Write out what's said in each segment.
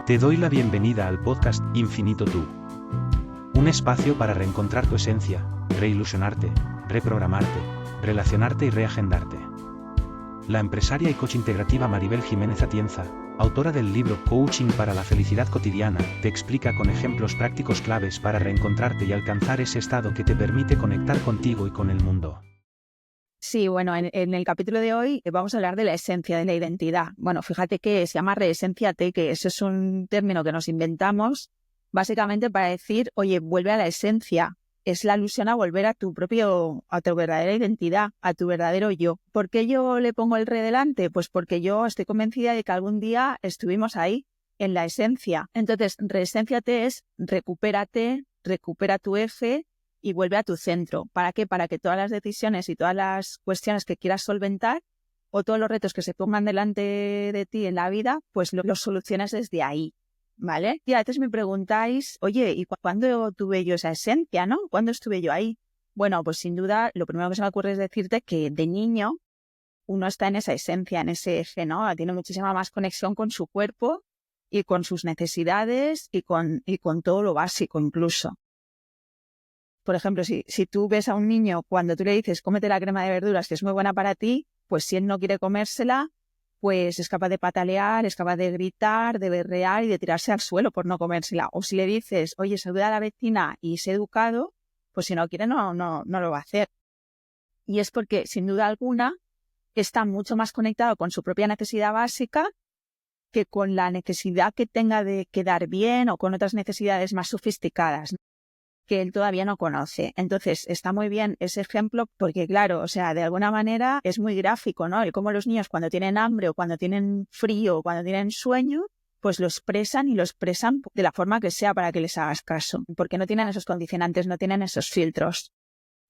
Te doy la bienvenida al podcast Infinito Tú. Un espacio para reencontrar tu esencia, reilusionarte, reprogramarte, relacionarte y reagendarte. La empresaria y coach integrativa Maribel Jiménez Atienza, autora del libro Coaching para la Felicidad Cotidiana, te explica con ejemplos prácticos claves para reencontrarte y alcanzar ese estado que te permite conectar contigo y con el mundo. Sí, bueno, en el capítulo de hoy vamos a hablar de la esencia, de la identidad. Bueno, fíjate que se llama reesenciate, que eso es un término que nos inventamos básicamente para decir, oye, vuelve a la esencia. Es la alusión a volver a tu verdadera identidad, a tu verdadero yo. ¿Por qué yo le pongo el re delante? Pues porque yo estoy convencida de que algún día estuvimos ahí, en la esencia. Entonces, reesenciate es recupérate, recupera tu eje y vuelve a tu centro. ¿Para qué? Para que todas las decisiones y todas las cuestiones que quieras solventar o todos los retos que se pongan delante de ti en la vida, pues los soluciones desde ahí, ¿vale? Y a veces me preguntáis, oye, ¿y cuándo tuve yo esa esencia, no? ¿Cuándo estuve yo ahí? Bueno, pues sin duda, lo primero que se me ocurre es decirte que de niño uno está en esa esencia, en ese eje, ¿no? Tiene muchísima más conexión con su cuerpo y con sus necesidades y con todo lo básico incluso. Por ejemplo, si tú ves a un niño cuando tú le dices cómete la crema de verduras que es muy buena para ti, pues si él no quiere comérsela, pues es capaz de patalear, es capaz de gritar, de berrear y de tirarse al suelo por no comérsela. O si le dices, oye, saluda a la vecina y sé educado, pues si no quiere no lo va a hacer. Y es porque, sin duda alguna, está mucho más conectado con su propia necesidad básica que con la necesidad que tenga de quedar bien o con otras necesidades más sofisticadas, ¿no?, que él todavía no conoce. Entonces, está muy bien ese ejemplo porque, claro, o sea, de alguna manera es muy gráfico, ¿no? Y como los niños cuando tienen hambre o cuando tienen frío o cuando tienen sueño, pues lo expresan y lo expresan de la forma que sea para que les hagas caso, porque no tienen esos condicionantes, no tienen esos filtros.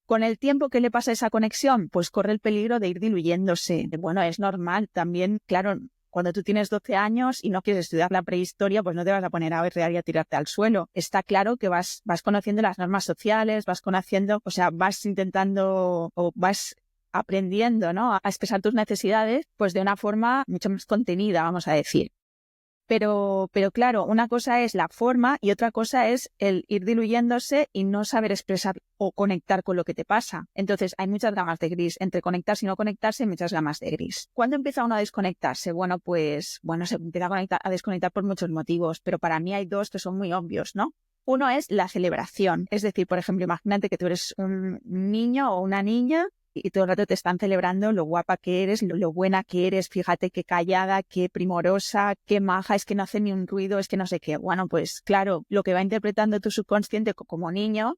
Con el tiempo, ¿qué le pasa a esa conexión? Pues corre el peligro de ir diluyéndose. Bueno, es normal también, claro. Cuando tú tienes 12 años y no quieres estudiar la prehistoria, pues no te vas a poner a berrear y a tirarte al suelo. Está claro que vas conociendo las normas sociales, vas conociendo, o sea, vas intentando o vas aprendiendo, ¿no?, a expresar tus necesidades, pues de una forma mucho más contenida, vamos a decir. Pero claro, una cosa es la forma y otra cosa es el ir diluyéndose y no saber expresar o conectar con lo que te pasa. Entonces hay muchas gamas de gris. Entre conectarse y no conectarse hay muchas gamas de gris. ¿Cuándo empieza uno a desconectarse? Bueno, se empieza a desconectar por muchos motivos, pero para mí hay dos que son muy obvios, ¿no? Uno es la celebración. Es decir, por ejemplo, imagínate que tú eres un niño o una niña y todo el rato te están celebrando lo guapa que eres, lo buena que eres, fíjate qué callada, qué primorosa, qué maja, es que no hace ni un ruido, es que no sé qué. Bueno, pues claro, lo que va interpretando tu subconsciente como niño,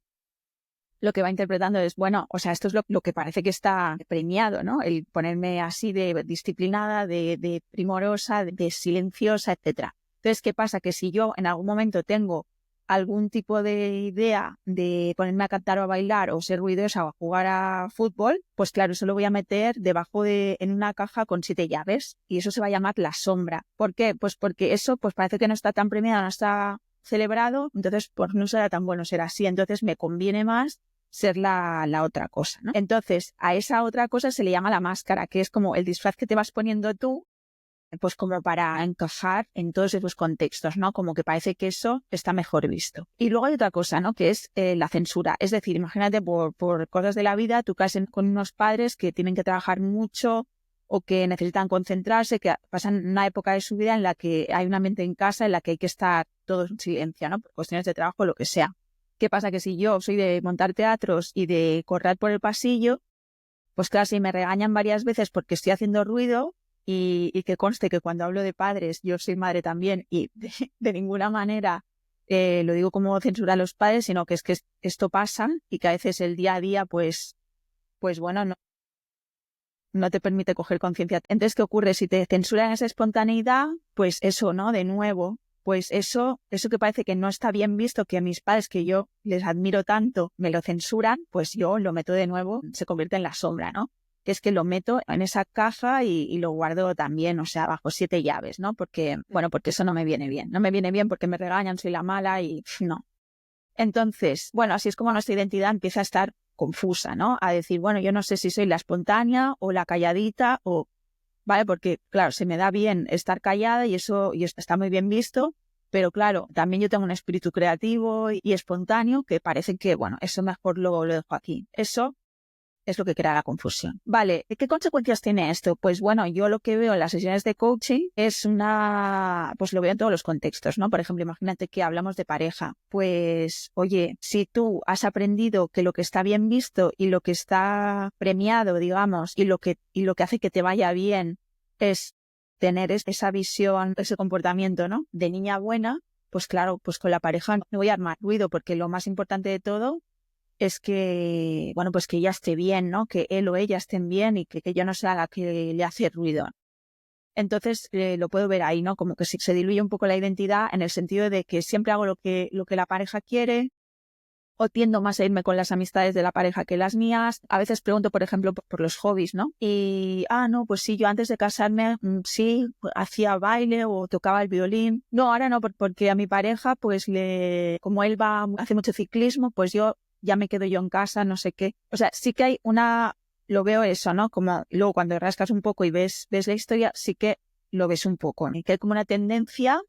lo que va interpretando es, bueno, o sea, esto es lo que parece que está premiado, ¿no? El ponerme así de disciplinada, de primorosa, de silenciosa, etcétera. Entonces, ¿qué pasa? Que si yo en algún momento tengo algún tipo de idea de ponerme a cantar o a bailar o ser ruidosa o a jugar a fútbol, pues claro, eso lo voy a meter en una caja con 7 llaves y eso se va a llamar la sombra. ¿Por qué? Pues porque eso pues parece que no está tan premiado, no está celebrado, entonces pues no será tan bueno ser así, entonces me conviene más ser la otra cosa, ¿no? Entonces a esa otra cosa se le llama la máscara, que es como el disfraz que te vas poniendo tú, pues como para encajar en todos esos contextos, ¿no? Como que parece que eso está mejor visto. Y luego hay otra cosa, ¿no?, que es la censura. Es decir, imagínate por cosas de la vida, tú caes con unos padres que tienen que trabajar mucho o que necesitan concentrarse, que pasan una época de su vida en la que hay un ambiente en casa en la que hay que estar todos en silencio, ¿no?, por cuestiones de trabajo o lo que sea. ¿Qué pasa? Que si yo soy de montar teatros y de correr por el pasillo, pues claro, si me regañan varias veces porque estoy haciendo ruido, y que conste que cuando hablo de padres, yo soy madre también y de ninguna manera lo digo como censura a los padres, sino que es que esto pasa y que a veces el día a día pues bueno, no te permite coger conciencia. Entonces, ¿qué ocurre? Si te censuran esa espontaneidad, pues eso, ¿no? De nuevo, pues eso que parece que no está bien visto, que a mis padres, que yo les admiro tanto, me lo censuran, pues yo lo meto de nuevo, se convierte en la sombra, ¿no? Que es que lo meto en esa caja y lo guardo también, o sea, bajo 7 llaves, ¿no? Porque eso no me viene bien. No me viene bien porque me regañan, soy la mala y no. Entonces, bueno, así es como nuestra identidad empieza a estar confusa, ¿no? A decir, bueno, yo no sé si soy la espontánea o la calladita ¿vale? Porque, claro, se me da bien estar callada y eso está muy bien visto, Pero claro, también yo tengo un espíritu creativo y espontáneo que parece que, bueno, eso mejor lo dejo aquí. Eso es lo que crea la confusión. Vale, ¿qué consecuencias tiene esto? Pues bueno, yo lo que veo en las sesiones de coaching es pues lo veo en todos los contextos, ¿no? Por ejemplo, imagínate que hablamos de pareja. Pues, oye, si tú has aprendido que lo que está bien visto y lo que está premiado, digamos, y lo que hace que te vaya bien es tener esa visión, ese comportamiento, ¿no? De niña buena, pues claro, pues con la pareja no voy a armar ruido, porque lo más importante de todo es que, bueno, pues que ella esté bien, ¿no? Que él o ella estén bien y que yo no sea la que le hace ruido. Entonces, lo puedo ver ahí, ¿no? Como que se diluye un poco la identidad en el sentido de que siempre hago lo que la pareja quiere, o tiendo más a irme con las amistades de la pareja que las mías. A veces pregunto, por ejemplo, por los hobbies, ¿no? Y, no, pues sí, yo antes de casarme, sí, hacía baile o tocaba el violín. No, ahora no, porque a mi pareja, pues como él hace mucho ciclismo, pues ya me quedo yo en casa, no sé qué. O sea, sí que hay lo veo eso, ¿no? Como luego cuando rascas un poco y ves la historia, sí que lo ves un poco, ¿no? Y que hay como una tendencia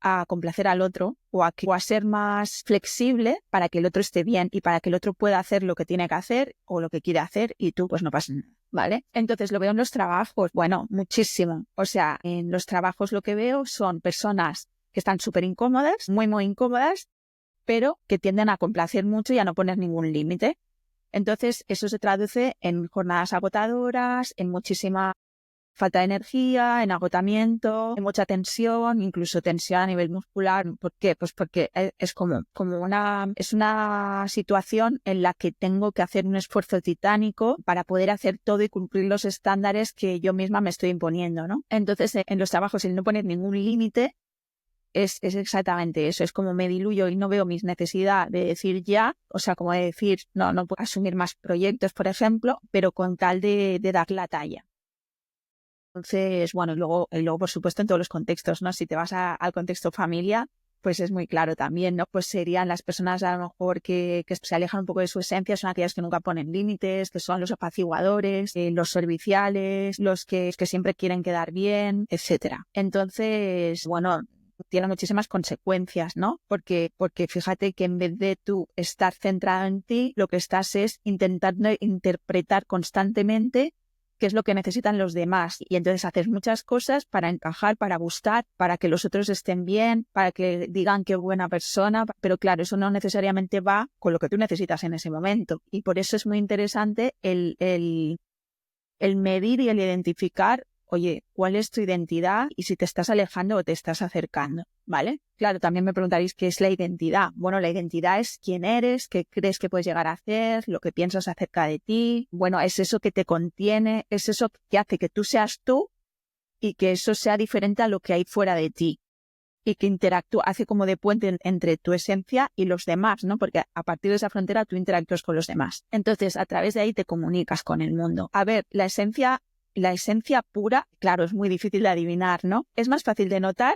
a complacer al otro o a ser más flexible para que el otro esté bien y para que el otro pueda hacer lo que tiene que hacer o lo que quiere hacer y tú pues no pasa nada, ¿vale? Entonces lo veo en los trabajos, bueno, muchísimo. O sea, en los trabajos lo que veo son personas que están súper incómodas, muy, muy incómodas, pero que tienden a complacer mucho y a no poner ningún límite. Entonces, eso se traduce en jornadas agotadoras, en muchísima falta de energía, en agotamiento, en mucha tensión, incluso tensión a nivel muscular. ¿Por qué? Pues porque es como es una situación en la que tengo que hacer un esfuerzo titánico para poder hacer todo y cumplir los estándares que yo misma me estoy imponiendo, ¿no? Entonces, en los trabajos, el no poner ningún límite es exactamente eso, es como me diluyo y no veo mis necesidades de decir ya, o sea, como de decir, no puedo asumir más proyectos, por ejemplo, pero con tal de dar la talla. Entonces, bueno, y luego, por supuesto, en todos los contextos, ¿no? Si te vas al contexto familia, pues es muy claro también, ¿no? Pues serían las personas a lo mejor que se alejan un poco de su esencia, son aquellas que nunca ponen límites, que son los apaciguadores, los serviciales, los que siempre quieren quedar bien, etcétera. Entonces, bueno, tiene muchísimas consecuencias, ¿no? Porque fíjate que en vez de tú estar centrado en ti, lo que estás es intentando interpretar constantemente qué es lo que necesitan los demás. Y entonces haces muchas cosas para encajar, para gustar, para que los otros estén bien, para que digan qué buena persona. Pero claro, eso no necesariamente va con lo que tú necesitas en ese momento. Y por eso es muy interesante el medir y el identificar, oye, ¿cuál es tu identidad? Y si te estás alejando o te estás acercando, ¿vale? Claro, también me preguntaréis qué es la identidad. Bueno, la identidad es quién eres, qué crees que puedes llegar a hacer, lo que piensas acerca de ti. Bueno, es eso que te contiene, es eso que hace que tú seas tú y que eso sea diferente a lo que hay fuera de ti. Y que hace como de puente entre tu esencia y los demás, ¿no? Porque a partir de esa frontera tú interactúas con los demás. Entonces, a través de ahí te comunicas con el mundo. A ver, la esencia pura, claro, es muy difícil de adivinar, ¿no? Es más fácil de notar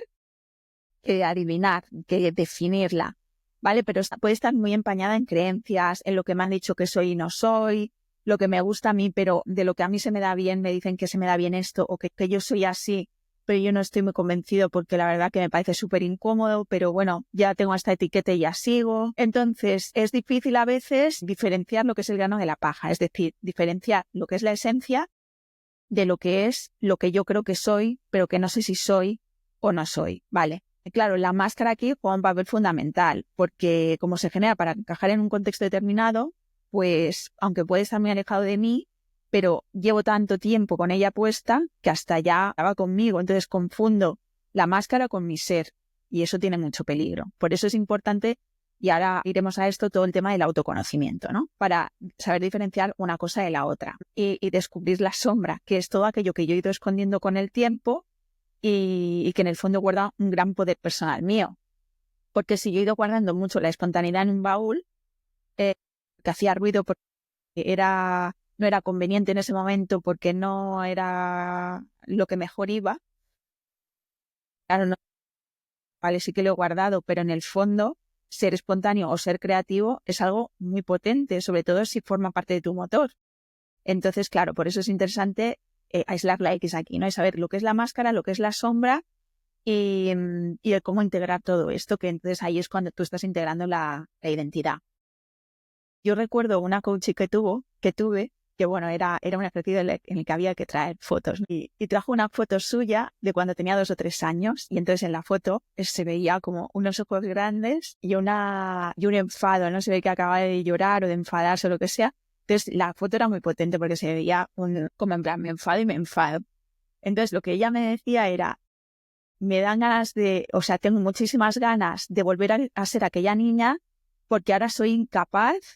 que adivinar, que definirla, ¿vale? Pero puede estar muy empañada en creencias, en lo que me han dicho que soy y no soy, lo que me gusta a mí, pero de lo que a mí se me da bien, me dicen que se me da bien esto, o que yo soy así, pero yo no estoy muy convencido porque la verdad que me parece súper incómodo, pero bueno, ya tengo esta etiqueta y ya sigo. Entonces, es difícil a veces diferenciar lo que es el grano de la paja, es decir, diferenciar lo que es la esencia de lo que es lo que yo creo que soy, pero que no sé si soy o no soy, ¿vale? Y claro, la máscara aquí juega un papel fundamental, porque como se genera para encajar en un contexto determinado, pues aunque puede estar muy alejado de mí, pero llevo tanto tiempo con ella puesta que hasta ya va conmigo, entonces confundo la máscara con mi ser y eso tiene mucho peligro. Por eso es importante, y ahora iremos a esto, todo el tema del autoconocimiento, ¿no? Para saber diferenciar una cosa de la otra y descubrir la sombra, que es todo aquello que yo he ido escondiendo con el tiempo y que en el fondo guarda un gran poder personal mío. Porque si yo he ido guardando mucho la espontaneidad en un baúl, que hacía ruido porque no era conveniente en ese momento, porque no era lo que mejor iba, claro, no, vale, sí que lo he guardado, pero en el fondo ser espontáneo o ser creativo es algo muy potente, sobre todo si forma parte de tu motor. Entonces, claro, por eso es interesante aislar la X aquí, ¿no? Y saber lo que es la máscara, lo que es la sombra y el cómo integrar todo esto, que entonces ahí es cuando tú estás integrando la identidad. Yo recuerdo una coach que tuve, que bueno, era un ejercicio en el que había que traer fotos. Y trajo una foto suya de cuando tenía 2 o 3 años. Y entonces en la foto se veía como unos ojos grandes y un enfado. No se ve que acababa de llorar o de enfadarse o lo que sea. Entonces la foto era muy potente porque se veía como en plan, me enfado y me enfado. Entonces lo que ella me decía era, me dan ganas tengo muchísimas ganas de volver a ser aquella niña porque ahora soy incapaz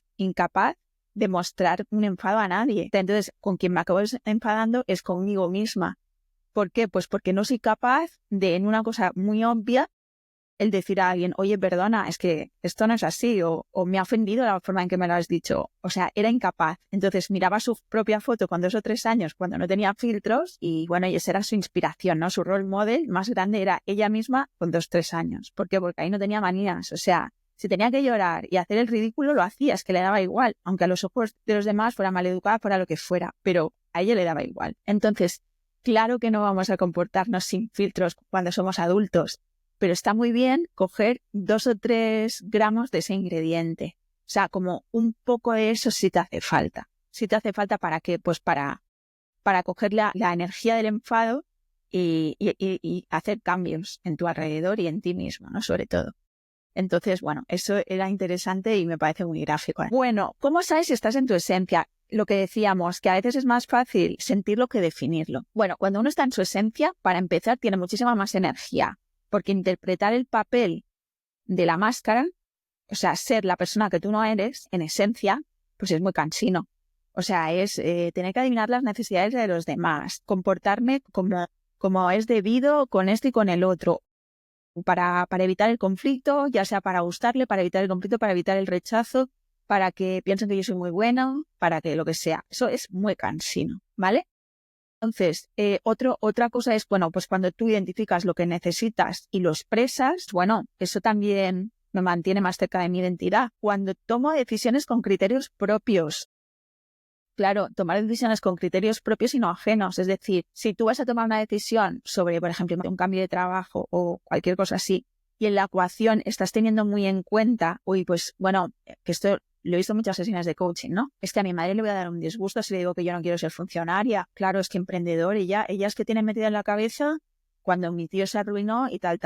de mostrar un enfado a nadie. Entonces, con quien me acabo enfadando es conmigo misma. ¿Por qué? Pues porque no soy capaz de, en una cosa muy obvia, el decir a alguien, oye, perdona, es que esto no es así, o me ha ofendido la forma en que me lo has dicho. O sea, era incapaz. Entonces miraba su propia foto con 2 o 3 años, cuando no tenía filtros, y bueno, y esa era su inspiración, ¿no? Su role model más grande era ella misma con 2 o 3 años. ¿Por qué? Porque ahí no tenía manías. O sea, si tenía que llorar y hacer el ridículo, lo hacía, es que le daba igual, aunque a los ojos de los demás fuera maleducada, fuera lo que fuera, pero a ella le daba igual. Entonces, claro que no vamos a comportarnos sin filtros cuando somos adultos, pero está muy bien coger 2 o 3 gramos de ese ingrediente. O sea, como un poco de eso sí te hace falta. ¿Sí te hace falta para qué? Pues para coger la energía del enfado y hacer cambios en tu alrededor y en ti mismo, ¿no? Sobre todo. Entonces, bueno, eso era interesante y me parece muy gráfico. Bueno, ¿cómo sabes si estás en tu esencia? Lo que decíamos, que a veces es más fácil sentirlo que definirlo. Bueno, cuando uno está en su esencia, para empezar, tiene muchísima más energía, porque interpretar el papel de la máscara, o sea, ser la persona que tú no eres, en esencia, pues es muy cansino. O sea, es tener que adivinar las necesidades de los demás, comportarme como es debido con esto y con el otro, para evitar el conflicto, ya sea para gustarle, para evitar el conflicto, para evitar el rechazo, para que piensen que yo soy muy bueno, para que lo que sea. Eso es muy cansino, ¿vale? Entonces, otra cosa es, bueno, pues cuando tú identificas lo que necesitas y lo expresas, bueno, eso también me mantiene más cerca de mi identidad. Cuando tomo decisiones con criterios propios, claro, tomar decisiones con criterios propios y no ajenos. Es decir, si tú vas a tomar una decisión sobre, por ejemplo, un cambio de trabajo o cualquier cosa así, y en la ecuación estás teniendo muy en cuenta, pues bueno, que esto lo he visto en muchas sesiones de coaching, ¿no? Es que a mi madre le voy a dar un disgusto si le digo que yo no quiero ser funcionaria. Claro, es que emprendedor y ella es que tiene metida en la cabeza cuando mi tío se arruinó y tal.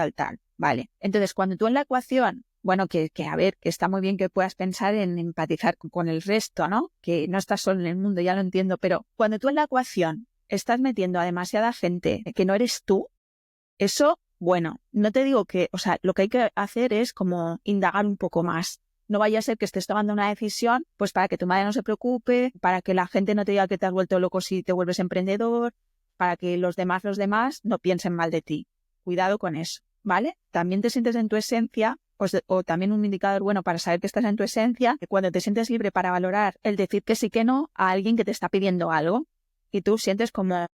Vale. Entonces, cuando tú en la ecuación, bueno, que a ver, que está muy bien que puedas pensar en empatizar con el resto, ¿no? Que no estás solo en el mundo, ya lo entiendo, pero cuando tú en la ecuación estás metiendo a demasiada gente que no eres tú, eso, bueno, no te digo que, o sea, lo que hay que hacer es como indagar un poco más. No vaya a ser que estés tomando una decisión, pues para que tu madre no se preocupe, para que la gente no te diga que te has vuelto loco si te vuelves emprendedor, para que los demás no piensen mal de ti. Cuidado con eso, ¿vale? También te sientes en tu esencia, o también un indicador bueno para saber que estás en tu esencia, que cuando te sientes libre para valorar el decir que sí que no a alguien que te está pidiendo algo y tú sientes como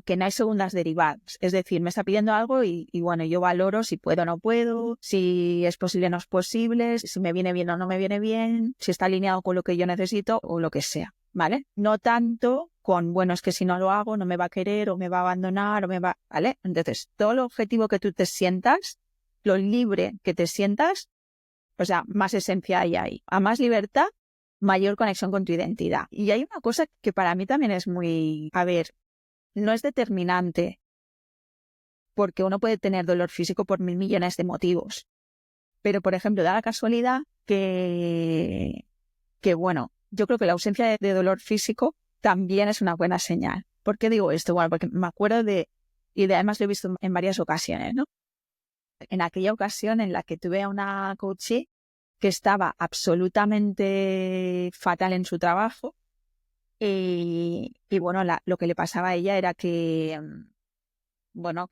que no hay segundas derivadas. Es decir, me está pidiendo algo y bueno, yo valoro si puedo o no puedo, si es posible o no es posible, si me viene bien o no me viene bien, si está alineado con lo que yo necesito o lo que sea, ¿vale? No tanto con, bueno, es que si no lo hago no me va a querer o me va a abandonar ¿vale? Entonces, todo lo objetivo que tú te sientas, lo libre que te sientas, o sea, más esencia hay ahí. A más libertad, mayor conexión con tu identidad. Y hay una cosa que para mí también es muy, a ver, no es determinante, porque uno puede tener dolor físico por 1.000 millones de motivos. Pero, por ejemplo, da la casualidad que bueno, yo creo que la ausencia de dolor físico también es una buena señal. ¿Por qué digo esto? Bueno, porque me acuerdo además lo he visto en varias ocasiones, ¿no? En aquella ocasión en la que tuve a una coachee que estaba absolutamente fatal en su trabajo y bueno, lo que le pasaba a ella era que, bueno,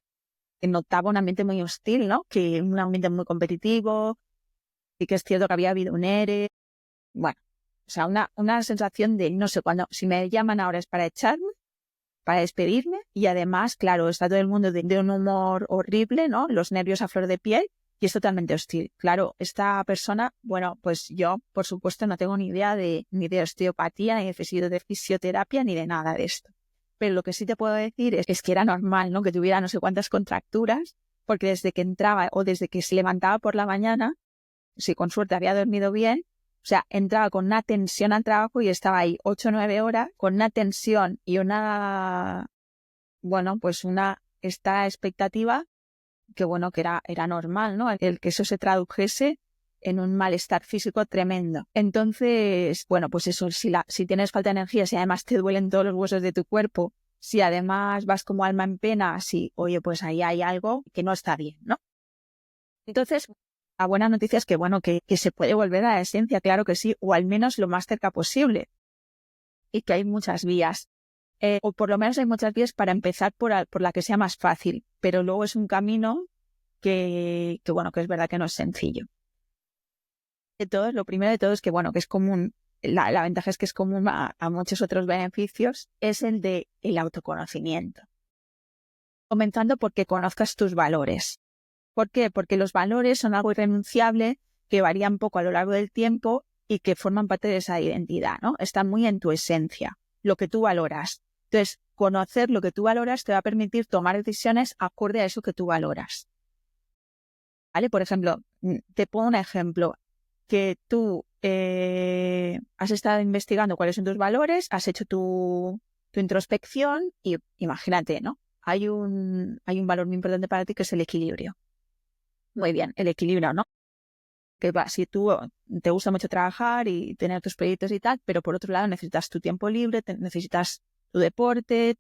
que notaba un ambiente muy hostil, ¿no? Que un ambiente muy competitivo y que es cierto que había habido un ERE. Bueno, o sea, una sensación de, no sé, cuando si me llaman ahora es para echarme, para despedirme y además, claro, está todo el mundo de un humor horrible, ¿no? Los nervios a flor de piel y es totalmente hostil. Claro, esta persona, bueno, pues yo, por supuesto, no tengo ni idea ni de osteopatía, ni de fisioterapia, ni de nada de esto. Pero lo que sí te puedo decir es que era normal, ¿no? Que tuviera no sé cuántas contracturas porque desde que entraba o desde que se levantaba por la mañana, si con suerte había dormido bien, o sea, entraba con una tensión al trabajo y estaba ahí 8 o 9 horas con una tensión y esta expectativa que era normal, ¿no? El que eso se tradujese en un malestar físico tremendo. Entonces, bueno, pues eso, si tienes falta de energía, si además te duelen todos los huesos de tu cuerpo, si además vas como alma en pena, oye, pues ahí hay algo que no está bien, ¿no? Entonces, la buena noticia es que se puede volver a la esencia, claro que sí, o al menos lo más cerca posible. Y que hay muchas vías. O por lo menos hay muchas vías para empezar por la que sea más fácil, pero luego es un camino que es verdad que no es sencillo. Lo primero de todo es que es común, la ventaja es que es común a muchos otros beneficios, es el de el autoconocimiento. Comenzando porque conozcas tus valores. ¿Por qué? Porque los valores son algo irrenunciable que varían poco a lo largo del tiempo y que forman parte de esa identidad, ¿no? Están muy en tu esencia, lo que tú valoras. Entonces, conocer lo que tú valoras te va a permitir tomar decisiones acorde a eso que tú valoras. ¿Vale? Por ejemplo, te pongo un ejemplo, que tú has estado investigando cuáles son tus valores, has hecho tu introspección y imagínate, ¿no? Hay un valor muy importante para ti que es el equilibrio. Muy bien, el equilibrio, ¿no? Que si tú te gusta mucho trabajar y tener tus proyectos y tal, pero por otro lado necesitas tu tiempo libre, necesitas tu deporte,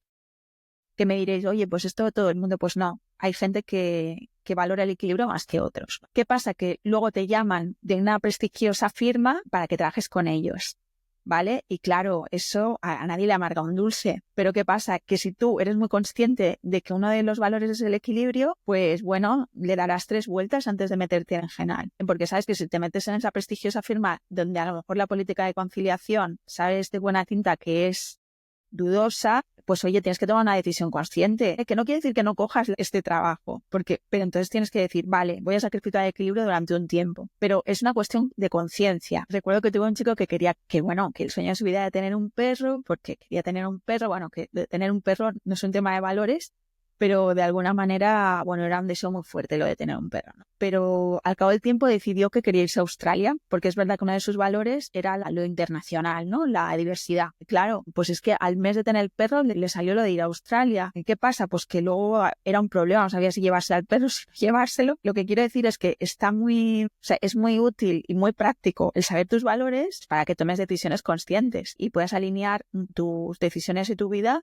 que me diréis, oye, pues esto todo el mundo, pues no. Hay gente que valora el equilibrio más que otros. ¿Qué pasa? Que luego te llaman de una prestigiosa firma para que trabajes con ellos, ¿vale? Y claro, eso a nadie le amarga un dulce. Pero ¿qué pasa? Que si tú eres muy consciente de que uno de los valores es el equilibrio, pues bueno, le darás 3 vueltas antes de meterte en general. Porque sabes que si te metes en esa prestigiosa firma donde a lo mejor la política de conciliación sabes de buena cinta que es dudosa, pues oye, tienes que tomar una decisión consciente, que no quiere decir que no cojas este trabajo, pero entonces tienes que decir, vale, voy a sacrificar el equilibrio durante un tiempo, pero es una cuestión de conciencia. Recuerdo que tuve un chico que quería, que el sueño de su vida era tener un perro, porque quería tener un perro, que tener un perro no es un tema de valores, pero de alguna manera, era un deseo muy fuerte lo de tener un perro, ¿no? Pero al cabo del tiempo decidió que quería irse a Australia, porque es verdad que uno de sus valores era lo internacional, ¿no? La diversidad. Claro, pues es que al mes de tener el perro le salió lo de ir a Australia. ¿Y qué pasa? Pues que luego era un problema, no sabía si llevarse al perro, si llevárselo. Lo que quiero decir es que es muy útil y muy práctico el saber tus valores para que tomes decisiones conscientes y puedas alinear tus decisiones y tu vida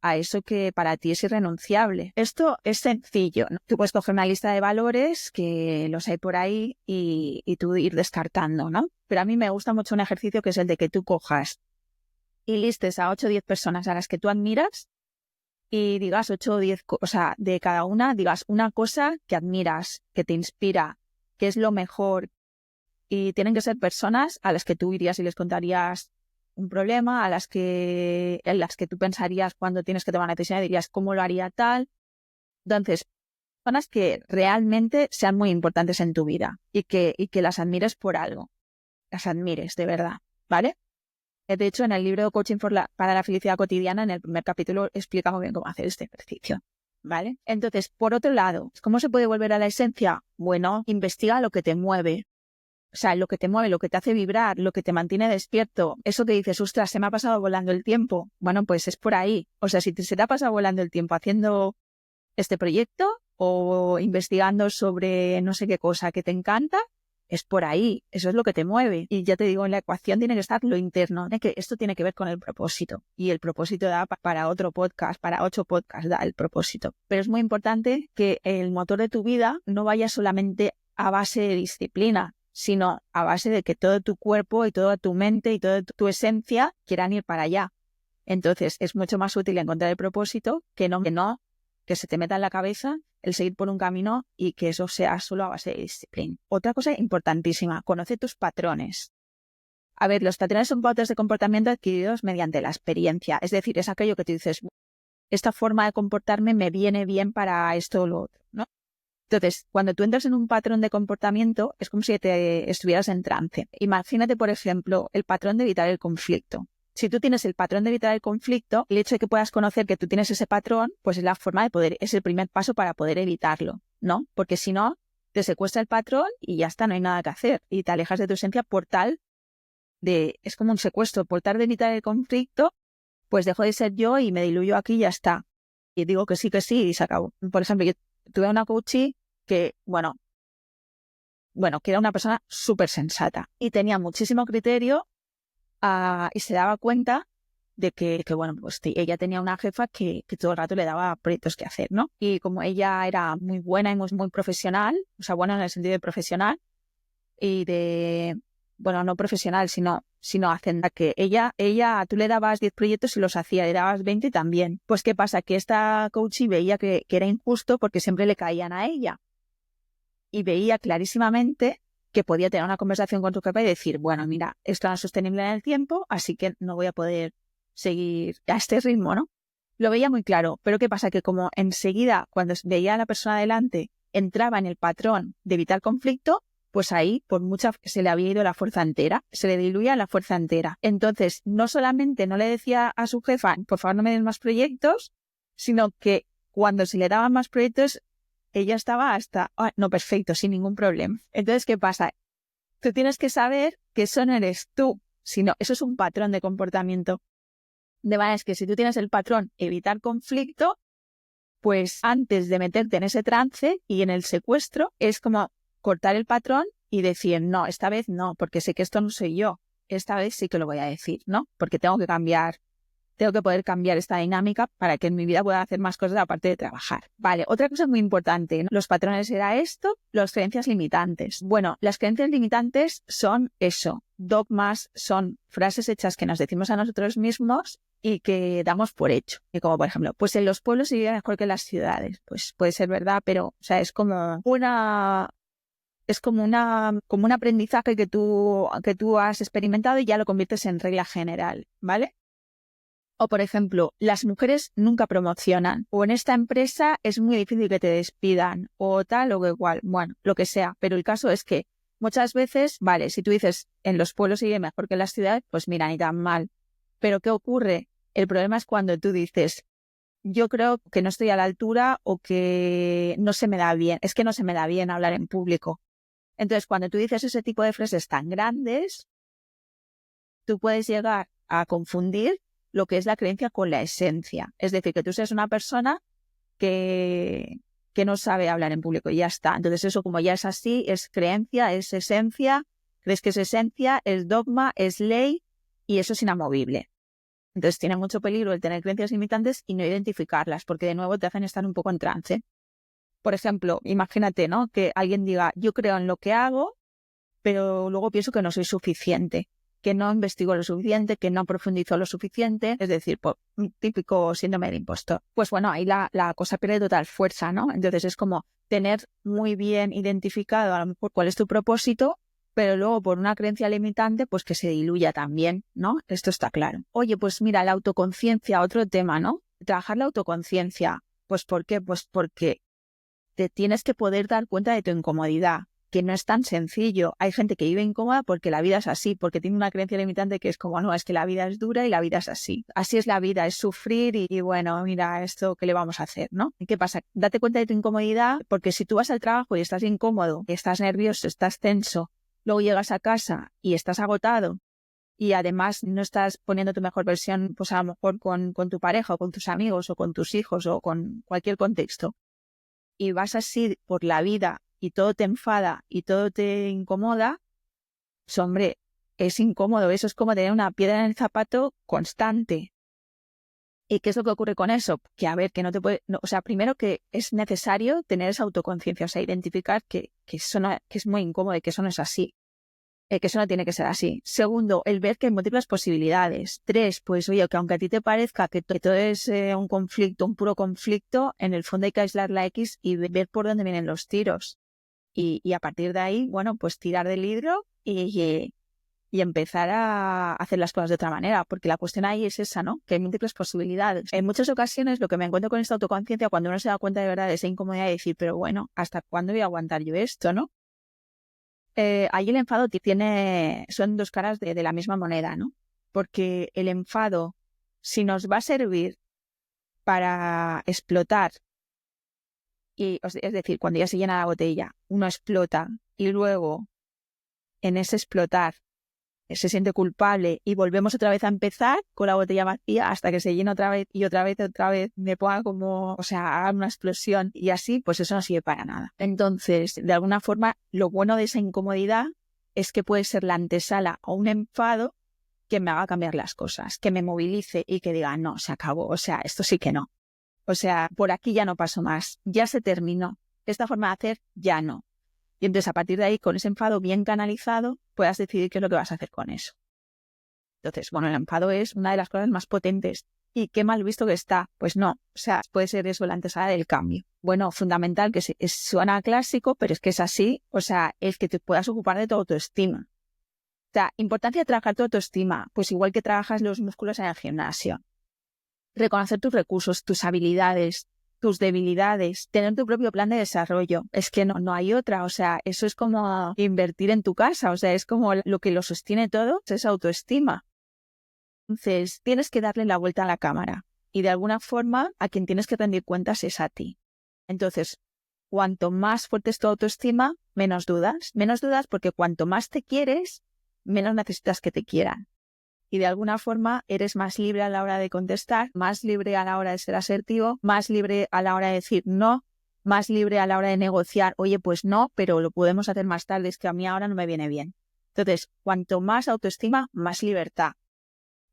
a eso que para ti es irrenunciable. Esto es sencillo, ¿no? Tú puedes coger una lista de valores, que los hay por ahí, y tú ir descartando, ¿no? Pero a mí me gusta mucho un ejercicio que es el de que tú cojas y listes a 8 o 10 personas a las que tú admiras y digas 8 o 10 cosas, de cada una digas una cosa que admiras, que te inspira, que es lo mejor. Y tienen que ser personas a las que tú irías y les contarías un problema, en las que tú pensarías cuando tienes que tomar una decisión y dirías cómo lo haría tal. Entonces, personas que realmente sean muy importantes en tu vida y que las admires por algo. Las admires, de verdad, ¿vale? De hecho, en el libro Coaching para la felicidad cotidiana, en el primer capítulo, explica muy bien cómo hacer este ejercicio, ¿vale? Entonces, por otro lado, ¿cómo se puede volver a la esencia? Bueno, investiga lo que te mueve. O sea, lo que te mueve, lo que te hace vibrar, lo que te mantiene despierto. Eso que dices, ostras, se me ha pasado volando el tiempo. Bueno, pues es por ahí. O sea, si se te ha pasado volando el tiempo haciendo este proyecto o investigando sobre no sé qué cosa que te encanta, es por ahí. Eso es lo que te mueve. Y ya te digo, en la ecuación tiene que estar lo interno. Esto tiene que ver con el propósito. Y el propósito da para otro podcast, para 8 podcasts da el propósito. Pero es muy importante que el motor de tu vida no vaya solamente a base de disciplina, sino a base de que todo tu cuerpo y toda tu mente y toda tu esencia quieran ir para allá. Entonces es mucho más útil encontrar el propósito que se te meta en la cabeza el seguir por un camino y que eso sea solo a base de disciplina. Otra cosa importantísima, conoce tus patrones. A ver, los patrones son pautas de comportamiento adquiridos mediante la experiencia, es decir, es aquello que tú dices, esta forma de comportarme me viene bien para esto o lo otro, ¿no? Entonces, cuando tú entras en un patrón de comportamiento, es como si te estuvieras en trance. Imagínate, por ejemplo, el patrón de evitar el conflicto. Si tú tienes el patrón de evitar el conflicto, el hecho de que puedas conocer que tú tienes ese patrón, pues es la forma es el primer paso para poder evitarlo. ¿no? Porque si no, te secuestra el patrón y ya está, no hay nada que hacer. Y te alejas de tu esencia por tal de... Es como un secuestro, por tal de evitar el conflicto, pues dejo de ser yo y me diluyo aquí y ya está. Y digo que sí y se acabó. Por ejemplo, yo tuve una coachee que, bueno, que era una persona súper sensata y tenía muchísimo criterio y se daba cuenta de que bueno, pues ella tenía una jefa que todo el rato le daba proyectos que hacer, ¿no? Y como ella era muy buena y muy profesional, o sea, buena en el sentido de profesional y de, bueno, no profesional, sino hacenda, que ella, tú le dabas 10 proyectos y los hacía, le dabas 20 también. Pues, ¿qué pasa? Que esta coachee veía que era injusto porque siempre le caían a ella. Y veía clarísimamente que podía tener una conversación con su jefa y decir, bueno, mira, esto no es sostenible en el tiempo, así que no voy a poder seguir a este ritmo, ¿no? Lo veía muy claro, pero ¿qué pasa? Que como enseguida, cuando veía a la persona delante, entraba en el patrón de evitar conflicto, pues ahí, por mucha, se le había ido la fuerza entera, se le diluía la fuerza entera. Entonces, no solamente no le decía a su jefa, por favor no me den más proyectos, sino que cuando se le daban más proyectos, ella estaba hasta, no, perfecto, sin ningún problema. Entonces, ¿qué pasa? Tú tienes que saber que eso no eres tú, sino eso es un patrón de comportamiento. De manera es que si tú tienes el patrón evitar conflicto, pues antes de meterte en ese trance y en el secuestro, es como cortar el patrón y decir, no, esta vez no, porque sé que esto no soy yo. Esta vez sí que lo voy a decir, ¿no? Porque tengo que poder cambiar esta dinámica para que en mi vida pueda hacer más cosas aparte de trabajar. Vale, otra cosa muy importante, ¿no? Los patrones era esto, las creencias limitantes. Bueno, las creencias limitantes son eso, dogmas, son frases hechas que nos decimos a nosotros mismos y que damos por hecho. Y como por ejemplo, pues en los pueblos se vive mejor que en las ciudades. Pues puede ser verdad, pero o sea, es como un aprendizaje que tú has experimentado y ya lo conviertes en regla general, ¿vale? O, por ejemplo, las mujeres nunca promocionan, o en esta empresa es muy difícil que te despidan, o tal o igual, bueno, lo que sea. Pero el caso es que muchas veces, vale, si tú dices en los pueblos sigue mejor que en las ciudades, pues mira, ni tan mal. Pero ¿qué ocurre? El problema es cuando tú dices, yo creo que no estoy a la altura o que no se me da bien, es que no se me da bien hablar en público. Entonces, cuando tú dices ese tipo de frases tan grandes, tú puedes llegar a confundir lo que es la creencia con la esencia. Es decir, que tú seas una persona que no sabe hablar en público y ya está. Entonces eso, como ya es así, es creencia, es esencia, crees que es esencia, es dogma, es ley y eso es inamovible. Entonces tiene mucho peligro el tener creencias limitantes y no identificarlas, porque de nuevo te hacen estar un poco en trance. Por ejemplo, imagínate, ¿no? Que alguien diga, yo creo en lo que hago, pero luego pienso que no soy suficiente, que no investigo lo suficiente, que no profundizo lo suficiente, es decir, por un típico síndrome del impostor. Pues bueno, ahí la cosa pierde total fuerza, ¿no? Entonces es como tener muy bien identificado a lo mejor cuál es tu propósito, pero luego por una creencia limitante, pues que se diluya también, ¿no? Esto está claro. Oye, pues mira, la autoconciencia, otro tema, ¿no? Trabajar la autoconciencia. Pues ¿por qué? Pues porque te tienes que poder dar cuenta de tu incomodidad, que no es tan sencillo. Hay gente que vive incómoda porque la vida es así, porque tiene una creencia limitante que es como, no, es que la vida es dura y la vida es así. Así es la vida, es sufrir y bueno, mira, esto, ¿qué le vamos a hacer, no? ¿Y qué pasa? Date cuenta de tu incomodidad, porque si tú vas al trabajo y estás incómodo, estás nervioso, estás tenso, luego llegas a casa y estás agotado y además no estás poniendo tu mejor versión, pues a lo mejor con tu pareja o con tus amigos o con tus hijos o con cualquier contexto, y vas así por la vida y todo te enfada y todo te incomoda, pues hombre, es incómodo. Eso es como tener una piedra en el zapato constante. ¿Y qué es lo que ocurre con eso? Que a ver, que no te puede... No, o sea, primero que es necesario tener esa autoconciencia, o sea, identificar que eso no, que es muy incómodo y que eso no es así. Que eso no tiene que ser así. Segundo, el ver que hay múltiples posibilidades. 3, pues oye, que aunque a ti te parezca que todo es un conflicto, un puro conflicto, en el fondo hay que aislar la X y ver por dónde vienen los tiros. Y a partir de ahí, bueno, pues tirar del hilo y empezar a hacer las cosas de otra manera, porque la cuestión ahí es esa, ¿no? Que hay múltiples posibilidades. En muchas ocasiones lo que me encuentro con esta autoconciencia, cuando uno se da cuenta de verdad de esa incomodidad, de decir, pero bueno, ¿hasta cuándo voy a aguantar yo esto, no? Ahí el enfado son dos caras de la misma moneda, ¿no? Porque el enfado, si nos va a servir para explotar y es decir, cuando ya se llena la botella, uno explota y luego en ese explotar se siente culpable y volvemos otra vez a empezar con la botella vacía hasta que se llena otra vez y otra vez me ponga como, o sea, haga una explosión y así, pues eso no sirve para nada. Entonces, de alguna forma, lo bueno de esa incomodidad es que puede ser la antesala o un enfado que me haga cambiar las cosas, que me movilice y que diga, no, se acabó, o sea, esto sí que no. O sea, por aquí ya no paso más, ya se terminó. Esta forma de hacer ya no. Y entonces a partir de ahí, con ese enfado bien canalizado, puedas decidir qué es lo que vas a hacer con eso. Entonces, bueno, el enfado es una de las cosas más potentes. ¿Y qué mal visto que está? Pues no, o sea, puede ser eso la antesala del cambio. Bueno, fundamental, que suena clásico, pero es que es así, o sea, es que te puedas ocupar de tu autoestima. O sea, importancia de trabajar tu autoestima, pues igual que trabajas los músculos en el gimnasio. Reconocer tus recursos, tus habilidades, tus debilidades, tener tu propio plan de desarrollo. Es que no hay otra, o sea, eso es como invertir en tu casa, o sea, es como lo que lo sostiene todo, es autoestima. Entonces, tienes que darle la vuelta a la cámara y de alguna forma a quien tienes que rendir cuentas es a ti. Entonces, cuanto más fuerte es tu autoestima, menos dudas porque cuanto más te quieres, menos necesitas que te quieran. Y de alguna forma eres más libre a la hora de contestar, más libre a la hora de ser asertivo, más libre a la hora de decir no, más libre a la hora de negociar, oye, pues no, pero lo podemos hacer más tarde, es que a mí ahora no me viene bien. Entonces, cuanto más autoestima, más libertad.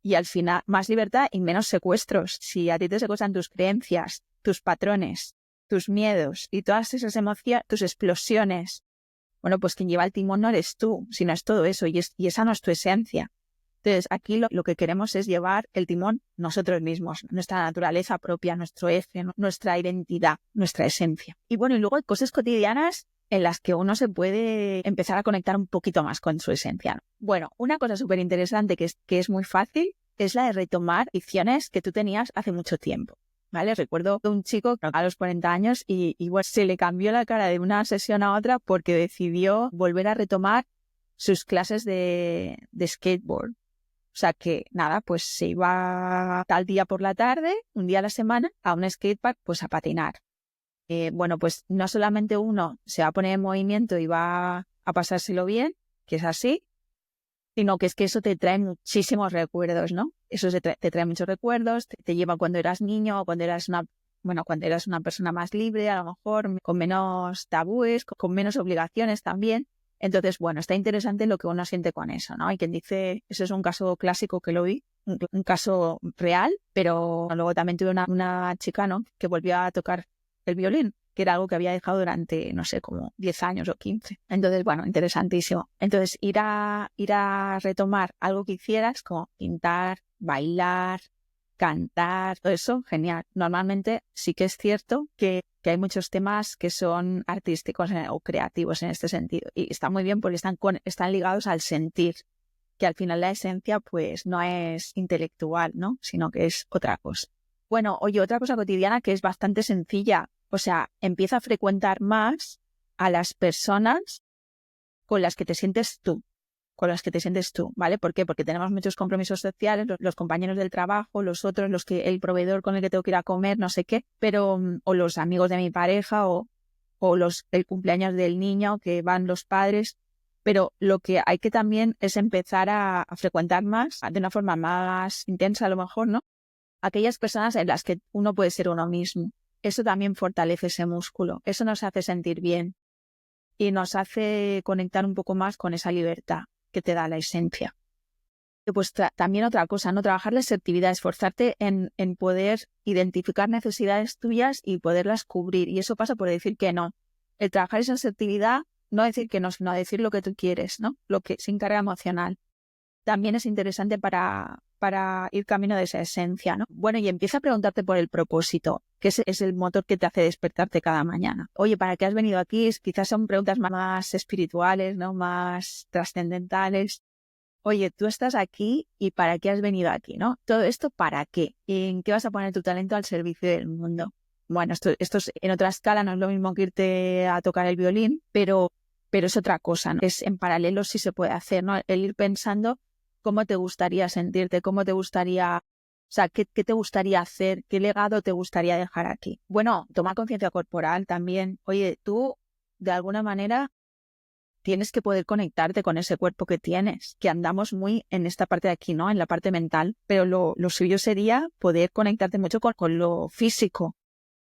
Y al final, más libertad y menos secuestros. Si a ti te secuestran tus creencias, tus patrones, tus miedos y todas esas emociones, tus explosiones, bueno, pues quien lleva el timón no eres tú, sino es todo eso y esa no es tu esencia. Entonces, aquí lo que queremos es llevar el timón nosotros mismos, nuestra naturaleza propia, nuestro eje, nuestra identidad, nuestra esencia. Y bueno, y luego hay cosas cotidianas en las que uno se puede empezar a conectar un poquito más con su esencia, ¿no? Bueno, una cosa súper interesante que es muy fácil es la de retomar aficiones que tú tenías hace mucho tiempo, ¿vale? Recuerdo de un chico a los 40 años y bueno, se le cambió la cara de una sesión a otra porque decidió volver a retomar sus clases de skateboard. O sea que, nada, pues se iba tal día por la tarde, un día a la semana, a un skatepark, pues a patinar. Bueno, pues no solamente uno se va a poner en movimiento y va a pasárselo bien, que es así, sino que es que eso te trae muchísimos recuerdos, ¿no? Eso te trae muchos recuerdos, te lleva cuando eras niño o cuando eras una persona más libre, a lo mejor, con menos tabúes, con menos obligaciones también. Entonces, bueno, está interesante lo que uno siente con eso, ¿no? Hay quien dice, eso es un caso clásico que lo vi, un caso real, pero luego también tuve una chica, ¿no?, que volvió a tocar el violín, que era algo que había dejado durante, no sé, como 10 años o 15. Entonces, bueno, interesantísimo. Entonces, ir a retomar algo que hicieras, como pintar, bailar, cantar, todo eso, genial. Normalmente sí que es cierto que hay muchos temas que son artísticos o creativos en este sentido. Y está muy bien porque están ligados al sentir, que al final la esencia pues no es intelectual, ¿no?, sino que es otra cosa. Bueno, oye, otra cosa cotidiana que es bastante sencilla, o sea, empieza a frecuentar más a las personas con las que te sientes tú. ¿Vale? ¿Por qué? Porque tenemos muchos compromisos sociales, los compañeros del trabajo, los otros, el proveedor con el que tengo que ir a comer, no sé qué, pero, o los amigos de mi pareja, o el cumpleaños del niño, que van los padres, pero lo que hay que también es empezar a frecuentar más, de una forma más intensa a lo mejor, ¿no?, aquellas personas en las que uno puede ser uno mismo. Eso también fortalece ese músculo, eso nos hace sentir bien y nos hace conectar un poco más con esa libertad que te da la esencia. Y pues también otra cosa, ¿no?, trabajar la asertividad, esforzarte en poder identificar necesidades tuyas y poderlas cubrir. Y eso pasa por decir que no. El trabajar esa asertividad, no decir que no, sino decir lo que tú quieres, ¿no?, lo que sin carga emocional. También es interesante para ir camino de esa esencia, ¿no? Bueno, y empieza a preguntarte por el propósito, que es el motor que te hace despertarte cada mañana. Oye, ¿para qué has venido aquí? Quizás son preguntas más espirituales, ¿no?, más trascendentales. Oye, tú estás aquí y ¿para qué has venido aquí, no? Todo esto, ¿para qué? ¿En qué vas a poner tu talento al servicio del mundo? Bueno, esto en otra escala no es lo mismo que irte a tocar el violín, pero es otra cosa, ¿no? Es en paralelo sí se puede hacer, ¿no? El ir pensando cómo te gustaría sentirte, cómo te gustaría sea, ¿qué te gustaría hacer? ¿Qué legado te gustaría dejar aquí? Bueno, tomar conciencia corporal también. Oye, tú, de alguna manera, tienes que poder conectarte con ese cuerpo que tienes, que andamos muy en esta parte de aquí, ¿no? En la parte mental, pero lo suyo sería poder conectarte mucho con lo físico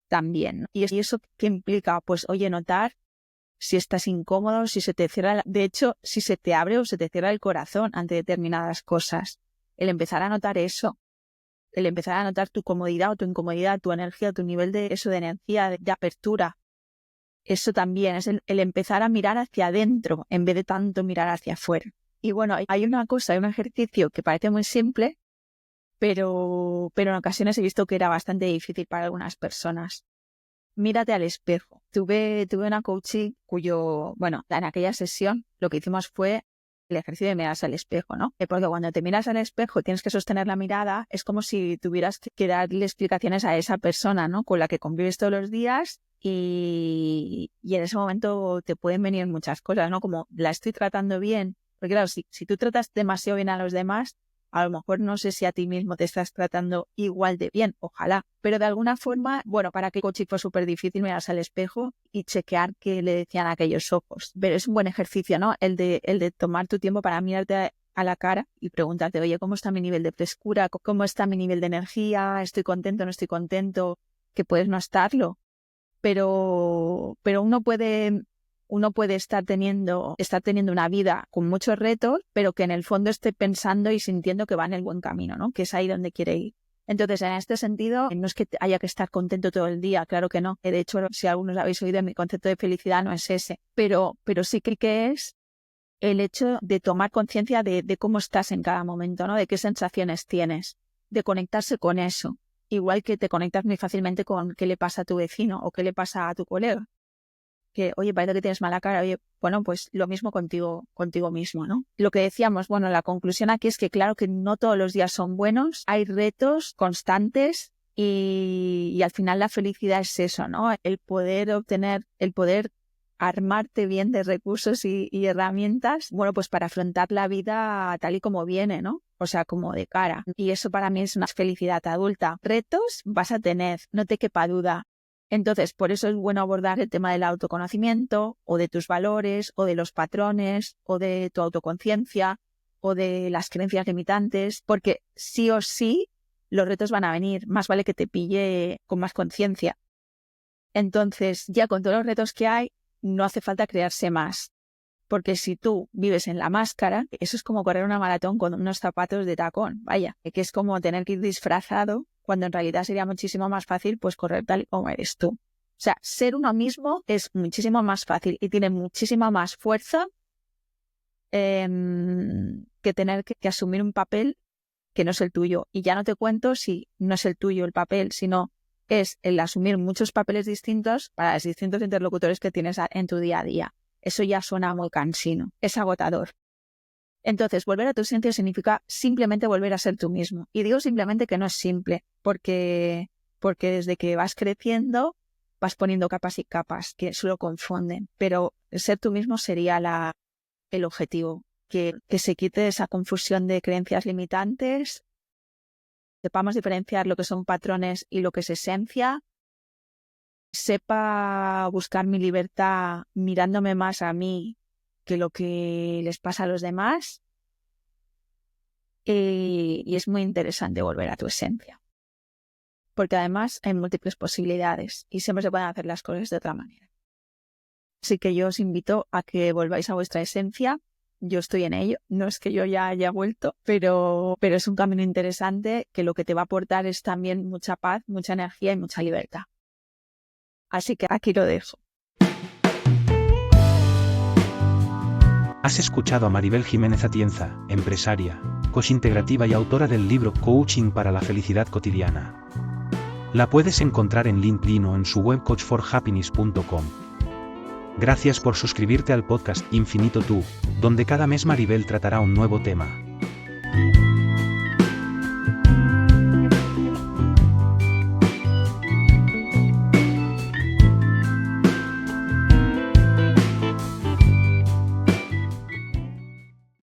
también, ¿no? ¿Y eso qué implica? Pues, oye, notar si estás incómodo, si se te cierra, de hecho, si se te abre o se te cierra el corazón ante determinadas cosas. El empezar a notar eso, el empezar a notar tu comodidad o tu incomodidad, tu energía, tu nivel de energía, de apertura. Eso también es el empezar a mirar hacia adentro en vez de tanto mirar hacia afuera. Y bueno, hay una cosa, hay un ejercicio que parece muy simple, pero en ocasiones he visto que era bastante difícil para algunas personas. Mírate al espejo. Tuve una coaching en aquella sesión lo que hicimos fue el ejercicio de mirarse al espejo, ¿no? Porque cuando te miras al espejo y tienes que sostener la mirada, es como si tuvieras que darle explicaciones a esa persona, ¿no? Con la que convives todos los días y en ese momento te pueden venir muchas cosas, ¿no? Como, ¿la estoy tratando bien? Porque claro, si tú tratas demasiado bien a los demás, a lo mejor no sé si a ti mismo te estás tratando igual de bien, ojalá. Pero de alguna forma, bueno, para que coaching fue súper difícil mirarse al espejo y chequear qué le decían aquellos ojos. Pero es un buen ejercicio, ¿no? El de tomar tu tiempo para mirarte a la cara y preguntarte, oye, ¿cómo está mi nivel de frescura? ¿Cómo está mi nivel de energía? ¿Estoy contento? ¿No estoy contento? Que puedes no estarlo. Pero uno puede estar teniendo una vida con muchos retos, pero que en el fondo esté pensando y sintiendo que va en el buen camino, ¿no? Que es ahí donde quiere ir. Entonces, en este sentido, no es que haya que estar contento todo el día, claro que no. De hecho, si algunos habéis oído, mi concepto de felicidad no es ese. Pero sí que es el hecho de tomar conciencia de cómo estás en cada momento, ¿no? De qué sensaciones tienes, de conectarse con eso. Igual que te conectas muy fácilmente con qué le pasa a tu vecino o qué le pasa a tu colega. Que, oye, parece que tienes mala cara, oye, bueno, pues lo mismo contigo mismo, ¿no? Lo que decíamos, bueno, la conclusión aquí es que claro que no todos los días son buenos, hay retos constantes y al final la felicidad es eso, ¿no? El poder armarte bien de recursos y herramientas, bueno, pues para afrontar la vida tal y como viene, ¿no? O sea, como de cara. Y eso para mí es una felicidad adulta. Retos vas a tener, no te quepa duda. Entonces, por eso es bueno abordar el tema del autoconocimiento o de tus valores o de los patrones o de tu autoconciencia o de las creencias limitantes, porque sí o sí los retos van a venir. Más vale que te pille con más conciencia. Entonces, ya con todos los retos que hay, no hace falta crearse más. Porque si tú vives en la máscara, eso es como correr una maratón con unos zapatos de tacón, vaya, que es como tener que ir disfrazado, cuando en realidad sería muchísimo más fácil pues correr tal y como eres tú. O sea, ser uno mismo es muchísimo más fácil y tiene muchísima más fuerza que tener que asumir un papel que no es el tuyo. Y ya no te cuento si no es el tuyo el papel, sino es el asumir muchos papeles distintos para los distintos interlocutores que tienes en tu día a día. Eso ya suena muy cansino, es agotador. Entonces, volver a tu esencia significa simplemente volver a ser tú mismo. Y digo simplemente que no es simple, porque desde que vas creciendo vas poniendo capas y capas que solo confunden. Pero ser tú mismo sería el objetivo, que se quite esa confusión de creencias limitantes, sepamos diferenciar lo que son patrones y lo que es esencia, sepa buscar mi libertad mirándome más a mí que lo que les pasa a los demás. Y es muy interesante volver a tu esencia. Porque además hay múltiples posibilidades y siempre se pueden hacer las cosas de otra manera. Así que yo os invito a que volváis a vuestra esencia. Yo estoy en ello. No es que yo ya haya vuelto, pero es un camino interesante que lo que te va a aportar es también mucha paz, mucha energía y mucha libertad. Así que aquí lo dejo. Has escuchado a Maribel Jiménez Atienza, empresaria, coach integrativa y autora del libro Coaching para la Felicidad Cotidiana. La puedes encontrar en LinkedIn o en su web coachforhappiness.com. Gracias por suscribirte al podcast Infinito Tú, donde cada mes Maribel tratará un nuevo tema.